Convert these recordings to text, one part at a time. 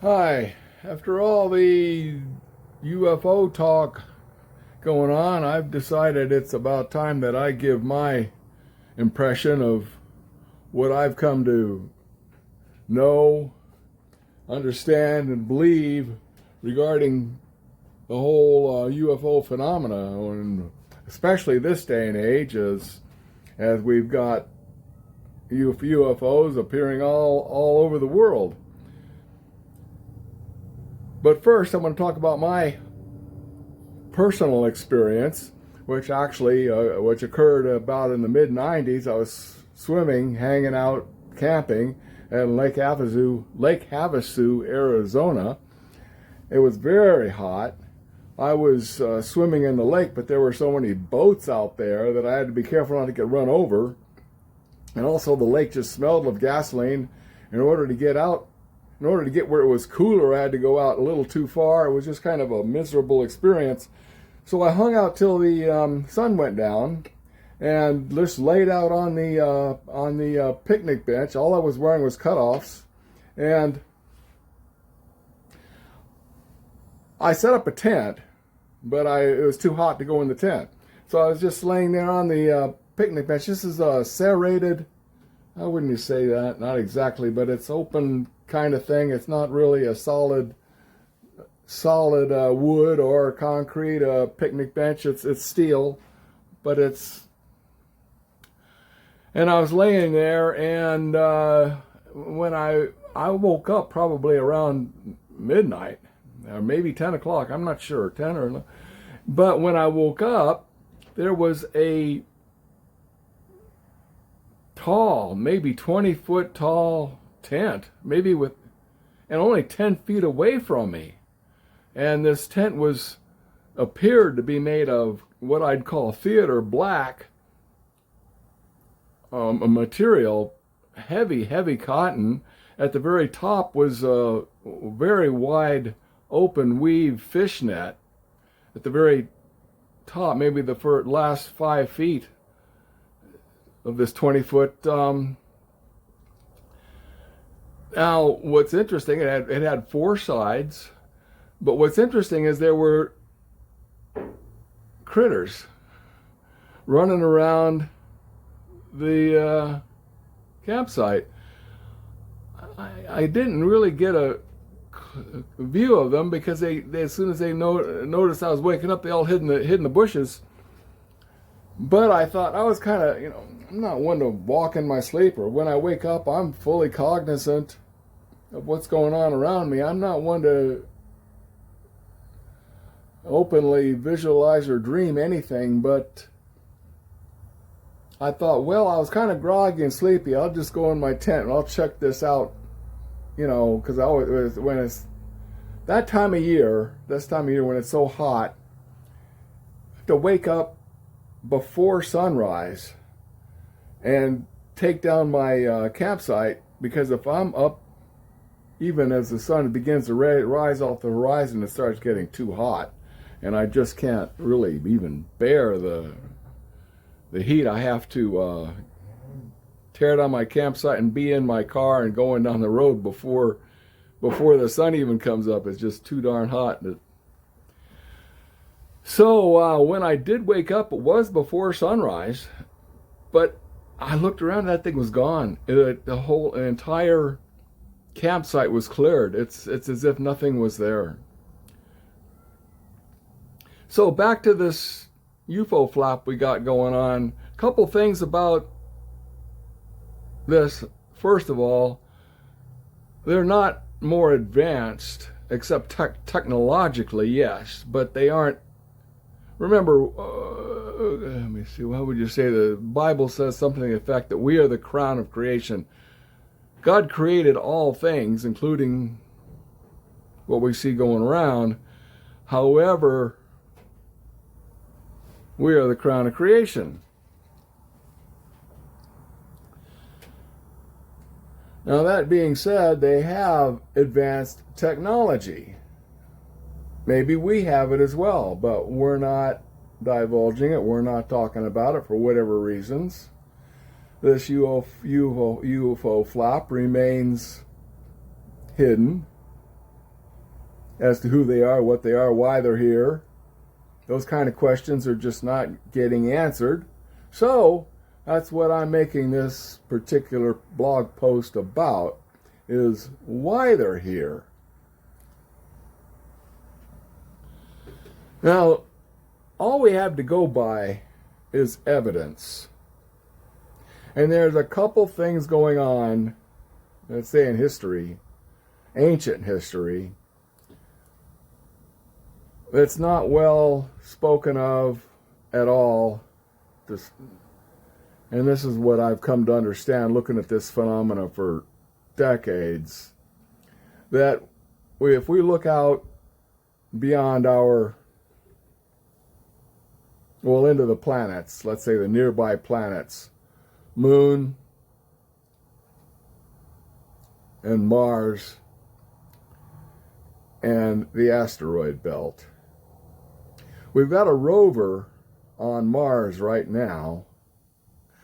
Hi. After all the UFO talk going on, I've decided it's about time that I give my impression of what I've come to know, understand, and believe regarding the whole UFO phenomena, and especially this day and age, as we've got UFOs appearing all over the world. But first, I'm going to talk about my personal experience, which occurred about in the mid '90s. I was swimming, hanging out, camping at Lake Havasu, Arizona. It was very hot. I was swimming in the lake, but there were so many boats out there that I had to be careful not to get run over. And also, the lake just smelled of gasoline. In order to get where it was cooler, I had to go out a little too far. It was just kind of a miserable experience. So I hung out till the sun went down, and just laid out on the picnic bench. All I was wearing was cutoffs, and I set up a tent, but it was too hot to go in the tent. So I was just laying there on the picnic bench. This is a serrated, how wouldn't you say that? Not exactly, but it's open kind of thing. It's not really a solid wood or concrete picnic bench. It's steel, but it's. And I was laying there, and when I woke up probably around midnight, or maybe 10 o'clock. I'm not sure, 10 or. But when I woke up, there was a tall, maybe 20-foot tall tent, and only 10 feet away from me. And this tent appeared to be made of what I'd call theater black, a material, heavy cotton. At the very top was a very wide open weave fishnet. At the very top, maybe the last 5 feet of this 20-foot. Now, what's interesting, it had four sides, but what's interesting is there were critters running around the campsite. I didn't really get a view of them because they as soon as they noticed I was waking up, they all hid in the bushes. But I thought, I was kind of, I'm not one to walk in my sleep, or when I wake up, I'm fully cognizant of what's going on around me. I'm not one to openly visualize or dream anything, but I thought, well, I was kind of groggy and sleepy. I'll just go in my tent and I'll check this out, because I always, when it's this time of year when it's so hot, to wake up before sunrise and take down my campsite, because if I'm up even as the sun begins to rise off the horizon, it starts getting too hot, and I just can't really even bear the heat. I have to tear down my campsite and be in my car and going down the road before the sun even comes up. It's just too darn hot. So when I did wake up, it was before sunrise, but I looked around and that thing was gone. The entire campsite was cleared. It's as if nothing was there. So back to this UFO flap we got going on. A couple things about this. First of all, they're not more advanced, except technologically, yes, but they aren't. Remember, let me see, what would you say? The Bible says something to the effect that we are the crown of creation. God created all things, including what we see going around. However, we are the crown of creation. Now, that being said, they have advanced technology. Maybe we have it as well, but we're not divulging it. We're not talking about it for whatever reasons. This UFO flap remains hidden. as to who they are, what they are, why they're here. Those kind of questions are just not getting answered. So that's what I'm making this particular blog post about, is why they're here. Now, all we have to go by is evidence. And there's a couple things going on, let's say in history, ancient history, that's not well spoken of at all. And this is what I've come to understand looking at this phenomena for decades, that if we look out beyond into the planets, let's say the nearby planets, Moon and Mars and the asteroid belt. We've got a rover on Mars right now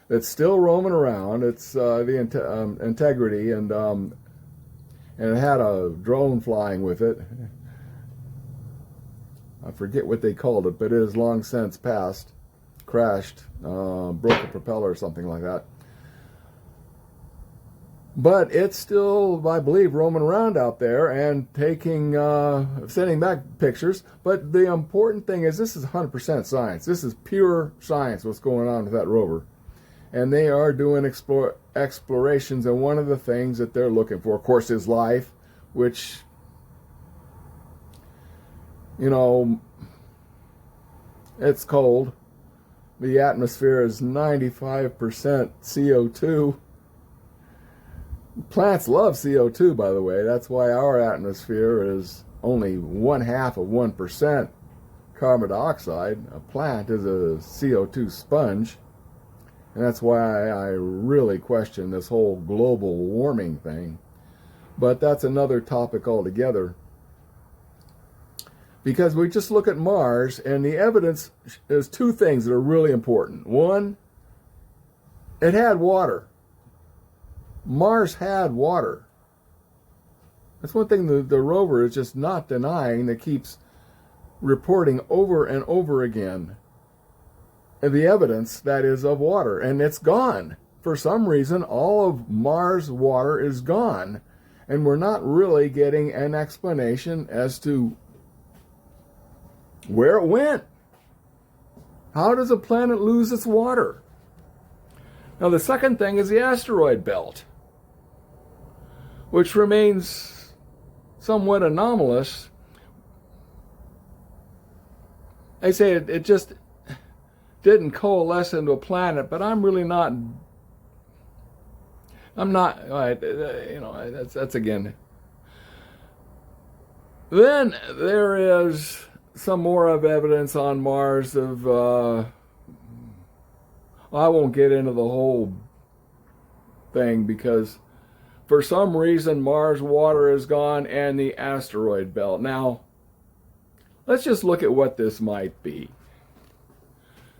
that's still roaming around. It's the Integrity, and it had a drone flying with it. I forget what they called it, but it has long since passed, crashed, broke a propeller or something like that. But it's still, I believe, roaming around out there and sending back pictures. But the important thing is this is 100% science. This is pure science, what's going on with that rover. And they are doing explorations, and one of the things that they're looking for, of course, is life, which, it's cold. The atmosphere is 95% CO2. Plants love CO2, by the way. That's why our atmosphere is only 0.5% carbon dioxide. A plant is a CO2 sponge. And that's why I really question this whole global warming thing. But that's another topic altogether. Because we just look at Mars, and the evidence is two things that are really important. One, it had water. Mars had water. That's one thing the rover is just not denying, that keeps reporting over and over again. And the evidence that is of water, and it's gone. For some reason, all of Mars' water is gone, and we're not really getting an explanation as to where it went. How does a planet lose its water? Now, the second thing is the asteroid belt, which remains somewhat anomalous. They say it just didn't coalesce into a planet, but I'm not, that's again. Then there is some more of evidence on Mars of, I won't get into the whole thing, because for some reason Mars water is gone and the asteroid belt. Now, let's just look at what this might be.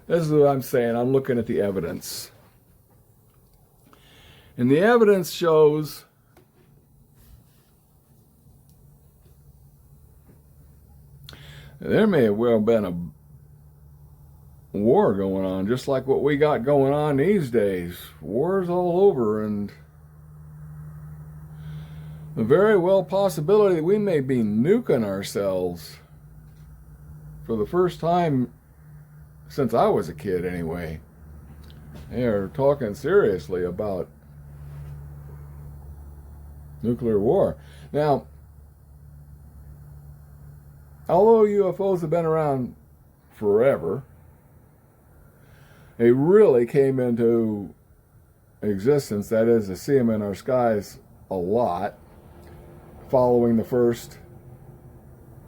This is what I'm saying. I'm looking at the evidence. And the evidence shows there may have well been a war going on, just like what we got going on these days. Wars all over, and the very well possibility that we may be nuking ourselves for the first time since I was a kid anyway. They are talking seriously about nuclear war. Now, although UFOs have been around forever, they really came into existence, that is, to see them in our skies a lot, following the first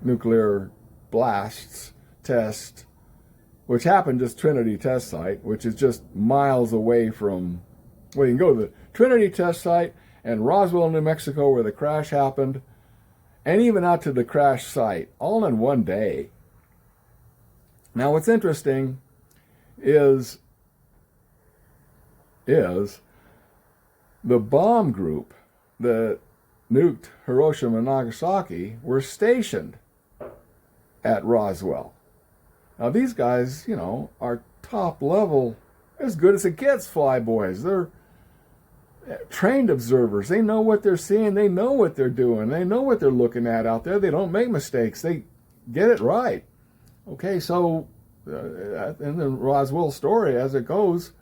nuclear blasts test, which happened just Trinity test site, which is just miles away from, well, you can go to the Trinity test site and Roswell, New Mexico, where the crash happened, and even out to the crash site, all in one day. Now, what's interesting is the bomb group that nuked Hiroshima and Nagasaki were stationed at Roswell. Now these guys, you know, are top level, as good as it gets flyboys. They're trained observers. They know what they're seeing. They know what they're doing. They know what they're looking at out there. They don't make mistakes. They get it right. Okay, so in the Roswell story, as it goes,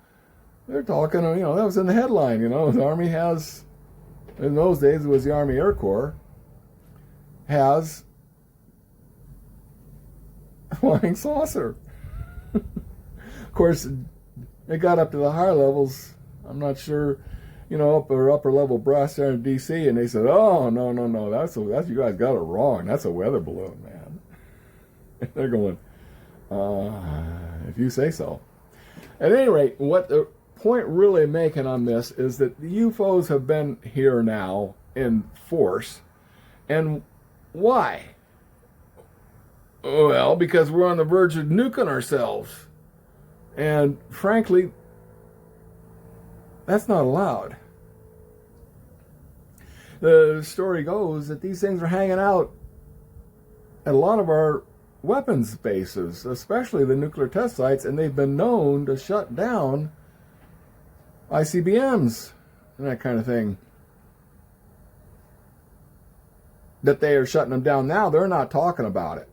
they're talking, you know, that was in the headline, you know, the Army has, in those days it was the Army Air Corps, has a flying saucer. Of course, it got up to the higher levels, I'm not sure, you know, upper level brass there in D.C., and they said, oh, no, that's you guys got it wrong. That's a weather balloon, man. They're going, if you say so. At any rate, what the point really making on this is that the UFOs have been here now in force. And why? Well, because we're on the verge of nuking ourselves. And frankly, that's not allowed. The story goes that these things are hanging out at a lot of our weapons bases, especially the nuclear test sites, and they've been known to shut down ICBMs and that kind of thing. That they are shutting them down now, they're not talking about it.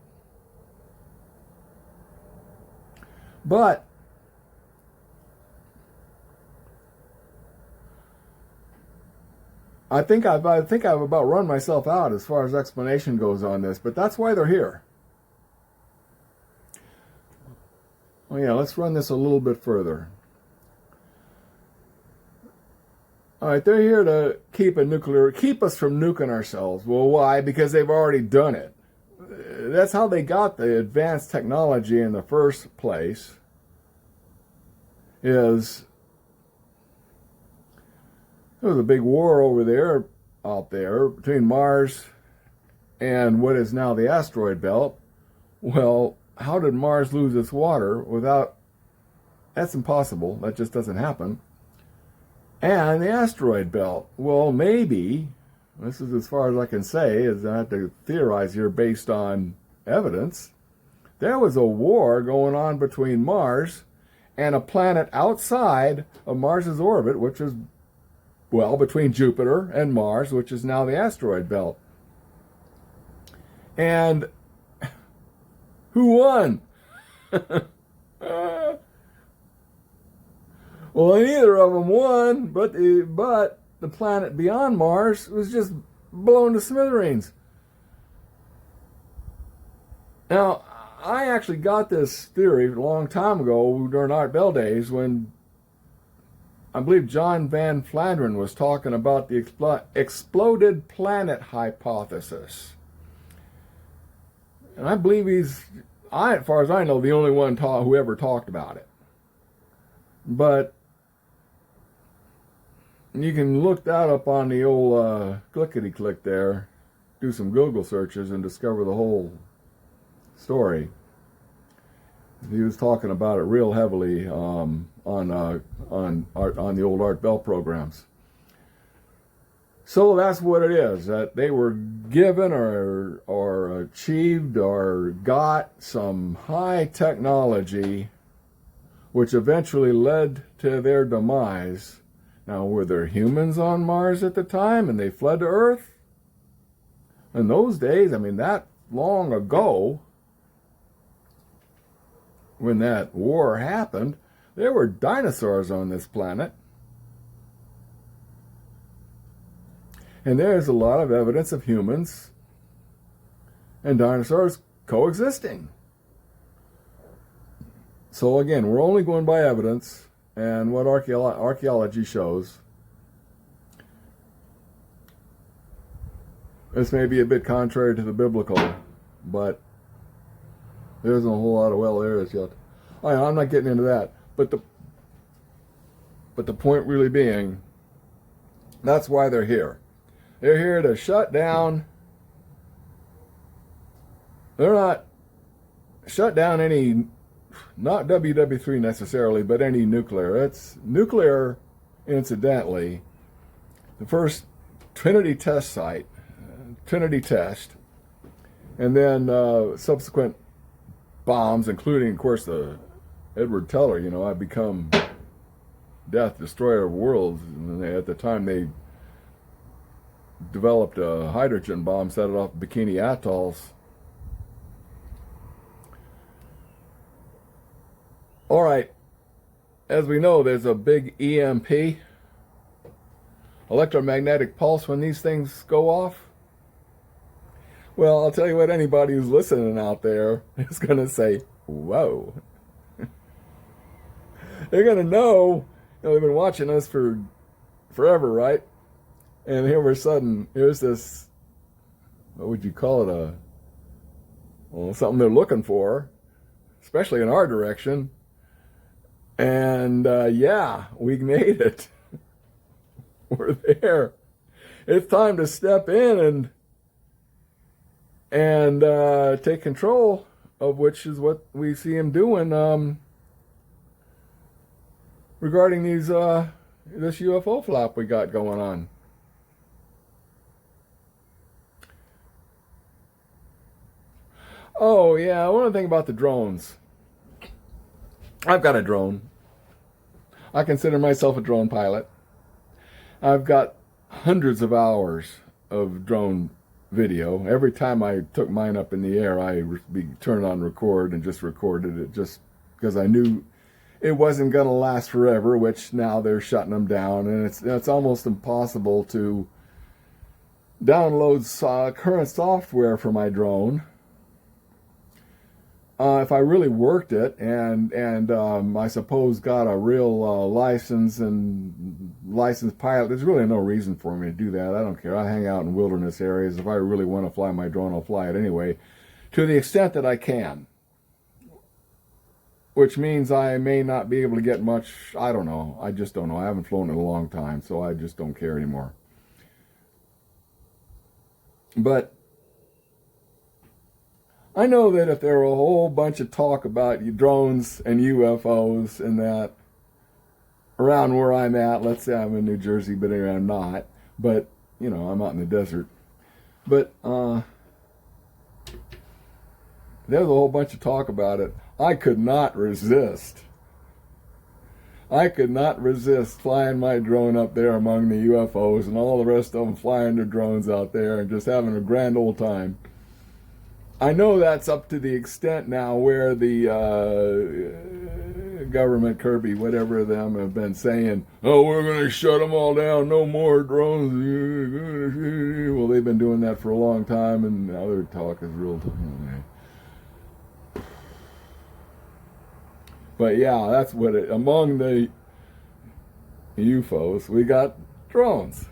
But I think I've about run myself out as far as explanation goes on this, but that's why they're here. Oh yeah, let's run this a little bit further. All right, they're here to keep us from nuking ourselves. Well, why? Because they've already done it. That's how they got the advanced technology in the first place. There was a big war out there between Mars and what is now the asteroid belt. Well, how did Mars lose its water without... That's impossible. That just doesn't happen. And the asteroid belt. Well, maybe, this is as far as I can say, as I have to theorize here based on evidence, there was a war going on between Mars and a planet outside of Mars's orbit, which is, well, between Jupiter and Mars, which is now the asteroid belt. And who won? Well, neither of them won, but the planet beyond Mars was just blown to smithereens. Now, I actually got this theory a long time ago during Art Bell days when I believe John Van Flandern was talking about the exploded planet hypothesis. And I believe as far as I know, the only one who ever talked about it. But you can look that up on the old clickety-click there, do some Google searches and discover the whole story. He was talking about it real heavily on the old Art Bell programs. So that's what it is, that they were given or achieved or got some high technology which eventually led to their demise. Now, were there humans on Mars at the time and they fled to Earth? In those days, I mean, that long ago, when that war happened, there were dinosaurs on this planet. And there's a lot of evidence of humans and dinosaurs coexisting. So again, we're only going by evidence and what archaeology shows. This may be a bit contrary to the biblical, but there isn't a whole lot of well areas yet. I'm not getting into that. But the point really being, that's why they're here. They're here to shut down. They're not shut down any, not WW3 necessarily, but any nuclear. It's nuclear, incidentally. The first Trinity test site, Trinity test, and then subsequent bombs, including, of course, the Edward Teller. You know, I've become death, destroyer of worlds. And at the time, they developed a hydrogen bomb, set it off Bikini Atolls. All right, as we know, there's a big EMP, electromagnetic pulse, when these things go off. Well, I'll tell you what, anybody who's listening out there is going to say, whoa. They're going to know, they've been watching us for forever, right? And here, all of a sudden, here's this, what would you call it, something they're looking for, especially in our direction. And yeah, we made it. We're there. It's time to step in and take control of, which is what we see him doing regarding these this UFO flap we got going on. Oh yeah, I want to think about the drones. I've got a drone. I consider myself a drone pilot. I've got hundreds of hours of drone video. Every time I took mine up in the air, I turned on record and just recorded it, just because I knew it wasn't going to last forever, which now they're shutting them down, and it's almost impossible to download current software for my drone. If I really worked it and I suppose got a real license and licensed pilot, there's really no reason for me to do that. I don't care. I hang out in wilderness areas. If I really want to fly my drone, I'll fly it anyway, to the extent that I can. Which means I may not be able to get much, I don't know. I just don't know. I haven't flown in a long time, so I just don't care anymore. But I know that if there were a whole bunch of talk about drones and UFOs and that around where I'm at, let's say I'm in New Jersey, but I'm not, but, you know, I'm out in the desert. But there's a whole bunch of talk about it. I could not resist. I could not resist flying my drone up there among the UFOs and all the rest of them flying their drones out there and just having a grand old time. I know that's up to the extent now where the government, Kirby, whatever of them, have been saying, oh, we're going to shut them all down, no more drones. Well, they've been doing that for a long time, and now their talk is real. But yeah, that's what it, among the UFOs, we got drones.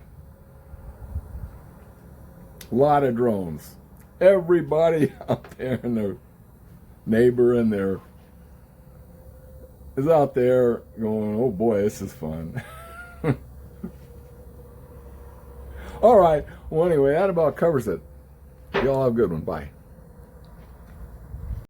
A lot of drones. Everybody out there and their neighbor and their is out there going, oh boy, this is fun. All right. Well, anyway, that about covers it. Y'all have a good one. Bye.